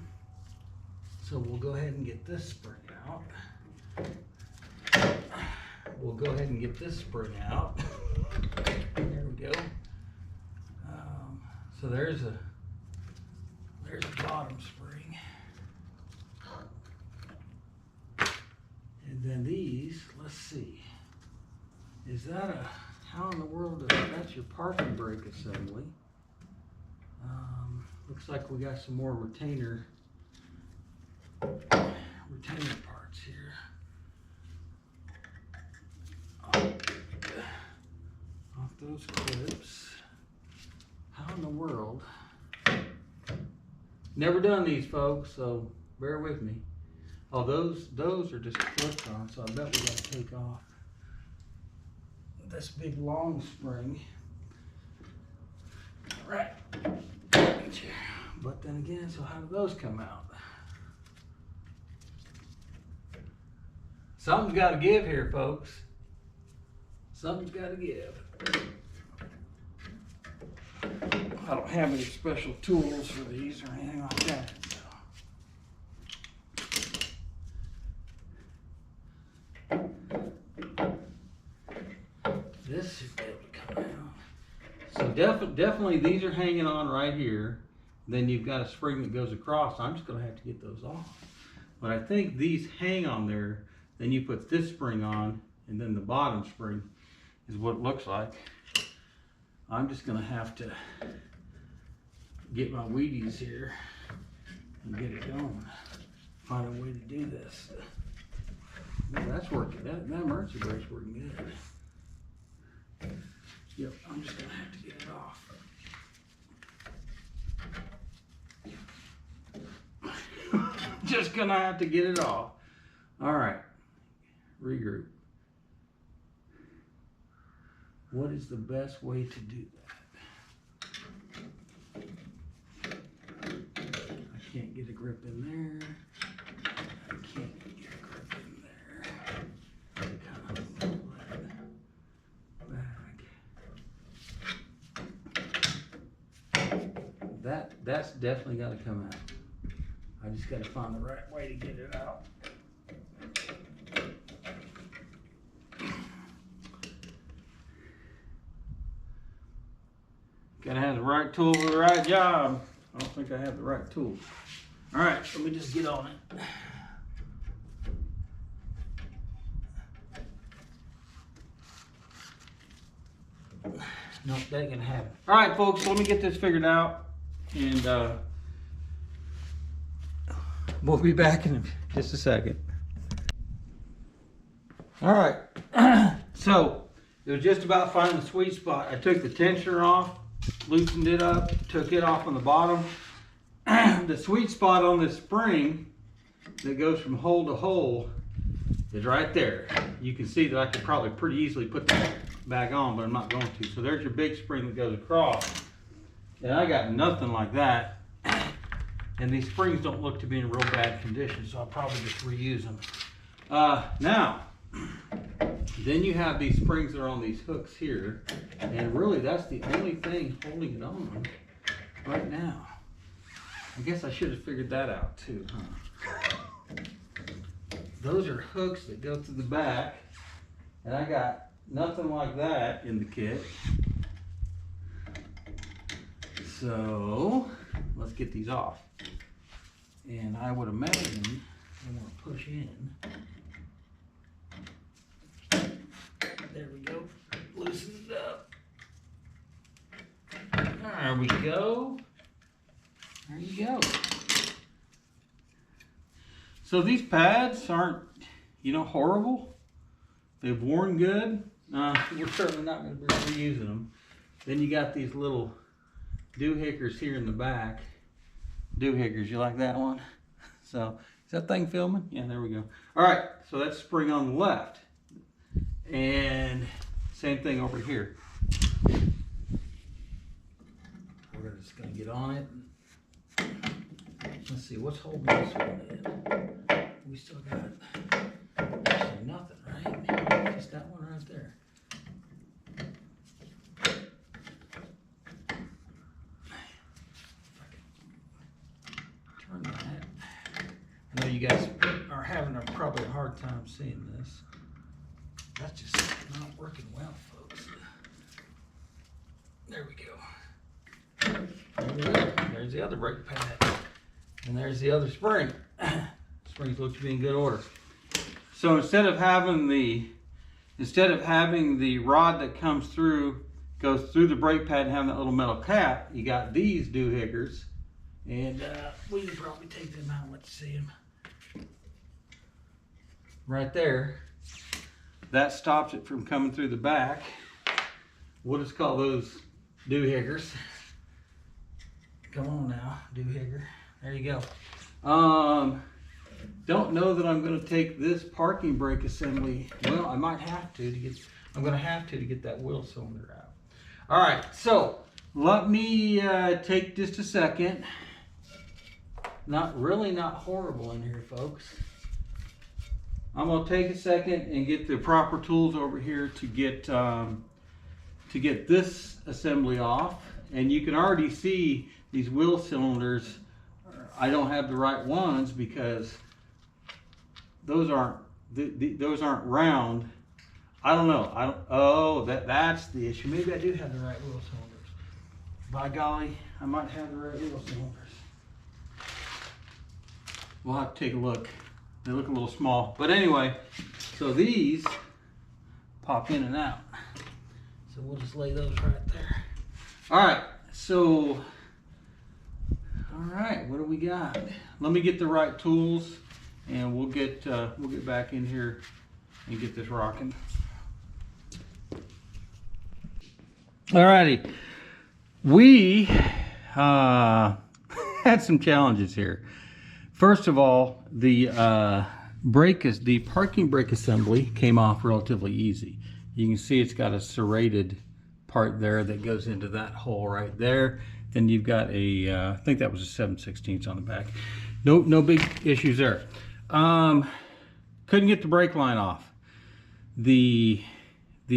So we'll go ahead and get this spring out. We'll go ahead and get this spring out. There we go. So there's a bottom spring. And then these, let's see. Is that a, how in the world is that's your parking brake assembly? Looks like we got some more retainer parts here. Off those clips. How in the world? Never done these, folks, so bear with me. Oh, those are just clipped on, so I bet we got to take off this big long spring. All right. But then again, so how do those come out? Something's got to give here, folks. Something's got to give. I don't have any special tools for these or anything like that. This should be able to come out. So definitely these are hanging on right here. Then you've got a spring that goes across. I'm just going to have to get those off. But I think these hang on there. Then you put this spring on, and then the bottom spring is what it looks like. I'm just going to have to get my Wheaties here and get it going. Find a way to do this. Well, that's working. That emergency brake's working good. Yep, I'm just going to have to get it off. Just going to have to get it off. All right, regroup. What is the best way to do that? I can't get a grip in there. I can't get a grip in there. I kind of pull that back. That's definitely got to come out. I just got to find the right way to get it out. Gotta have the right tool for the right job. I don't think I have the right tool. All right, let me just get on it. Nope, that ain't gonna happen. All right, folks, let me get this figured out, and we'll be back in just a second. All right, so it was just about finding the sweet spot. I took the tensioner off, loosened it up, took it off on the bottom. The sweet spot on this spring that goes from hole to hole is right there. You can see that I could probably pretty easily put that back on, but I'm not going to. So there's your big spring that goes across. And I got nothing like that. And these springs don't look to be in real bad condition, so I'll probably just reuse them. Now, then you have these springs that are on these hooks here, and really that's the only thing holding it on right now. I guess I should have figured that out too, huh? Those are hooks that go through the back, and I got nothing like that in the kit. So let's get these off. And I would imagine I want to push in. There we go. Loosen it up. There we go. There you go. So these pads aren't, you know, horrible. They've worn good. We're certainly not going to be reusing them. Then you got these little doohickers here in the back. Doohickers, you like that one? So, is that thing filming? Yeah, there we go. All right, so that's spring on the left. And same thing over here. We're just going to get on it. Let's see, what's holding this one in? We still got actually nothing, right? Just that one right there. Turn that. I know you guys are having probably a hard time seeing this. That's just not working well, folks. There we go. There we go. There's the other brake pad. And there's the other spring. Springs look to be in good order. So instead of having the rod that comes through, goes through the brake pad and having that little metal cap, you got these doohickers. And we can probably take them out and let you see them. Right there. That stops it from coming through the back. We'll just call those doohickers. Come on now, doohicker. There you go. Don't know that I'm going to take this parking brake assembly. Well, I might have to get. I'm going to have to get that wheel cylinder out. All right, so let me take just a second. Not horrible in here, folks. I'm going to take a second and get the proper tools over here to get this assembly off. And you can already see these wheel cylinders. I don't have the right ones because those aren't round. I don't know. Oh, that's the issue. Maybe I do have the right wheel cylinders. By golly, I might have the right wheel cylinders. We'll have to take a look. They look a little small, but anyway. So these pop in and out. So we'll just lay those right there. All right. So. All right, what do we got? Let me get the right tools, and we'll get back in here and get this rocking. All righty, we had some challenges here. First of all, the parking brake assembly came off relatively easy. You can see it's got a serrated part there that goes into that hole right there. Then you've got a, I think that was a 7/16 on the back. No big issues there. Couldn't get the brake line off. The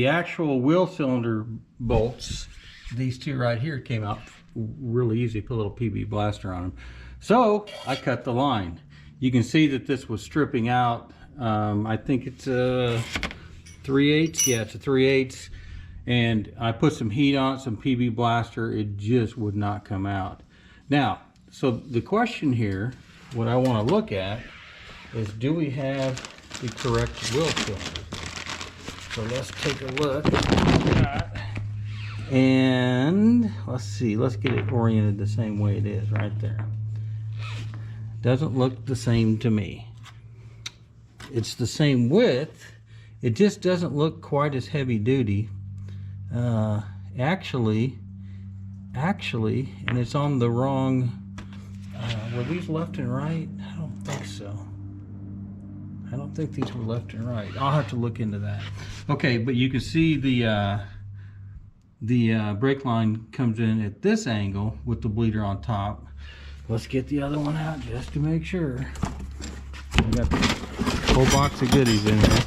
actual wheel cylinder bolts, these two right here, came out really easy. Put a little PB blaster on them. So I cut the line. You can see that this was stripping out. I think it's a 3/8. Yeah, it's a 3/8. And I put some heat on it, some PB blaster. It just would not come out. Now, so the question here, what I want to look at, is do we have the correct wheel cylinder? So let's take a look at that. And let's see, let's get it oriented the same way it is right there. Doesn't look the same to me. It's the same width. It just doesn't look quite as heavy duty. Actually, and it's on the wrong, were these left and right? I don't think so. I don't think these were left and right. I'll have to look into that. Okay, but you can see the brake line comes in at this angle with the bleeder on top. Let's get the other one out just to make sure. We got a whole box of goodies in there.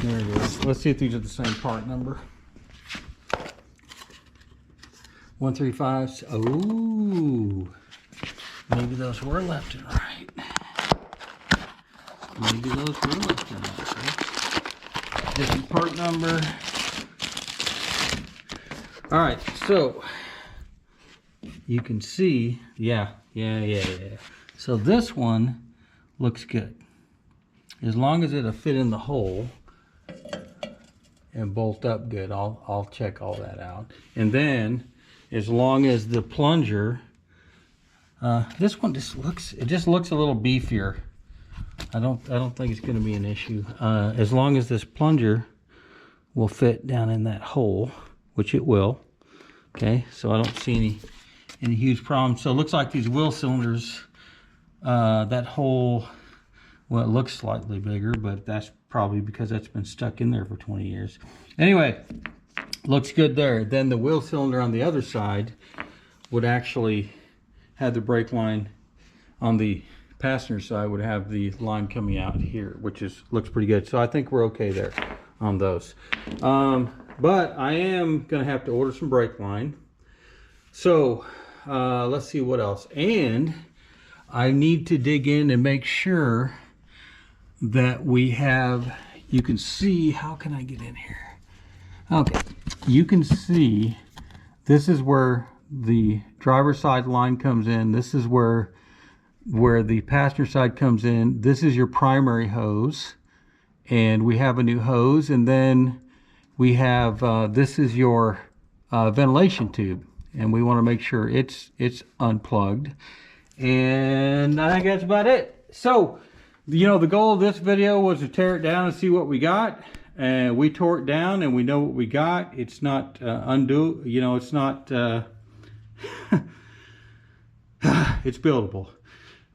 There it is. Let's see if these are the same part number. 135. Oh, maybe those were left and right. Maybe those were left and right. Different part number. All right, so you can see, yeah. So this one looks good. As long as it'll fit in the hole. and bolt up good. I'll check all that out. And then, as long as the plunger, this one just looks a little beefier. I don't think it's going to be an issue. As long as this plunger will fit down in that hole, which it will. Okay, so I don't see any huge problems. So it looks like these wheel cylinders, that hole, well, it looks slightly bigger, but that's probably because that's been stuck in there for 20 years. Anyway, looks good there. Then the wheel cylinder on the other side would actually have the brake line on the passenger side, would have the line coming out here, which looks pretty good. So I think we're okay there on those. But I am going to have to order some brake line. So let's see what else. And I need to dig in and make sure that we have, you can see, how can I get in here? Okay, you can see this is where the driver's side line comes in. This is where the passenger side comes in. This is your primary hose, and we have a new hose. And then we have this is your ventilation tube, and we want to make sure it's unplugged. And I think that's about it. So, you know, the goal of this video was to tear it down and see what we got. And we tore it down and we know what we got. It's not undo, you know, it's not it's buildable.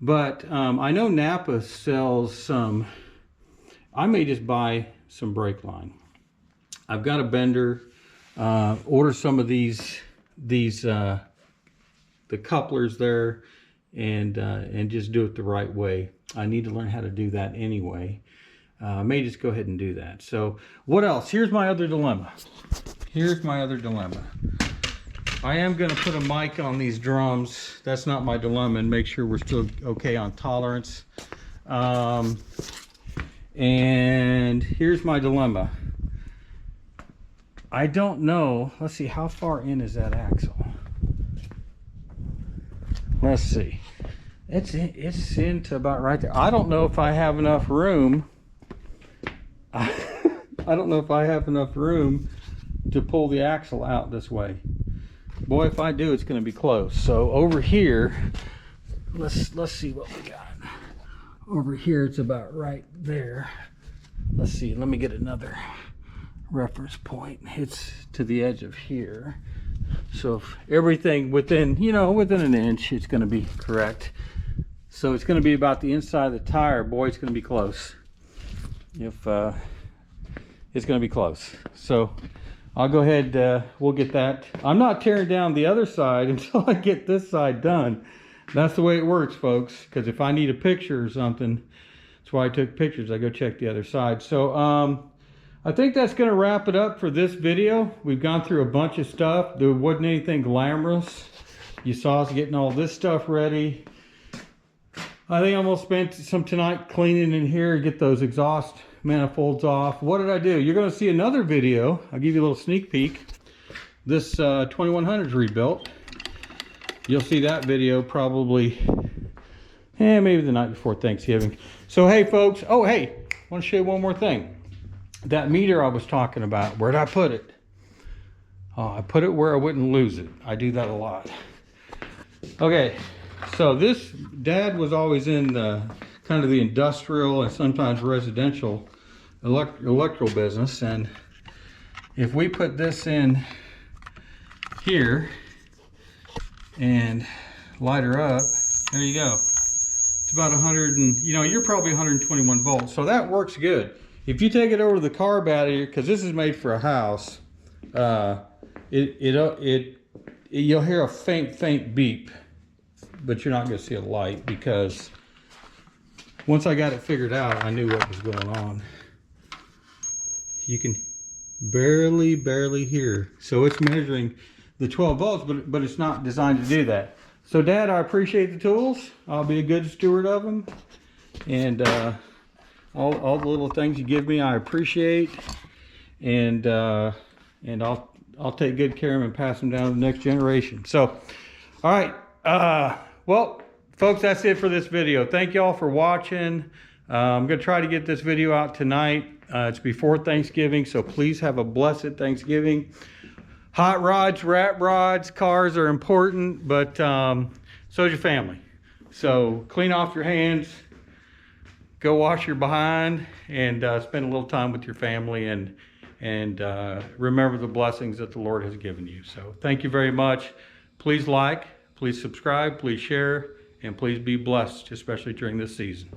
But I know Napa sells some. I may just buy some brake line. I've got a bender. Order some of these the couplers there, and just do it the right way. I need to learn how to do that anyway. I may just go ahead and do that. So what else? Here's my other dilemma. I am going to put a mic on these drums. That's not my dilemma, and make sure we're still okay on tolerance. And here's my dilemma. I don't know. Let's see, how far in is that axle? Let's see. It's into about right there. I don't know if I have enough room. I don't know if I have enough room to pull the axle out this way. Boy, if I do, it's going to be close. So over here, let's see what we got. Over here, it's about right there. Let's see. Let me get another reference point. It's to the edge of here. So if everything within, you know, within an inch, it's going to be correct. So it's going to be about the inside of the tire. Boy, it's going to be close. If it's going to be close. So I'll go ahead, we'll get that. I'm not tearing down the other side until I get this side done. That's the way it works, folks, because if I need a picture or something, that's why I took pictures. I go check the other side. So I think that's going to wrap it up for this video. We've gone through a bunch of stuff. There wasn't anything glamorous. You saw us getting all this stuff ready. I think I'm going to spend some tonight cleaning in here, get those exhaust manifolds off. What did I do? You're going to see another video. I'll give you a little sneak peek. This 2100 is rebuilt. You'll see that video probably, maybe the night before Thanksgiving. So hey folks, oh hey, I want to show you one more thing. That meter I was talking about, where did I put it? I put it where I wouldn't lose it. I do that a lot. Okay, so this, Dad was always in the kind of the industrial and sometimes residential electrical business, and if we put this in here and light her up, there you go. It's about 100 and, you know, you're probably 121 volts, so that works good. If you take it over to the car battery, because this is made for a house, you'll hear a faint beep, but you're not going to see a light, because once I got it figured out, I knew what was going on. You can barely hear. So it's measuring the 12 volts, but it's not designed to do that. So Dad, I appreciate the tools. I'll be a good steward of them. And all the little things you give me, I appreciate. And I'll take good care of them and pass them down to the next generation. So, all right. Well, folks, that's it for this video. Thank you all for watching. I'm going to try to get this video out tonight. It's before Thanksgiving, so please have a blessed Thanksgiving. Hot rods, rat rods, cars are important, but so is your family. So clean off your hands, go wash your behind, and spend a little time with your family, and remember the blessings that the Lord has given you. So thank you very much. Please like, please subscribe, please share, and please be blessed, especially during this season.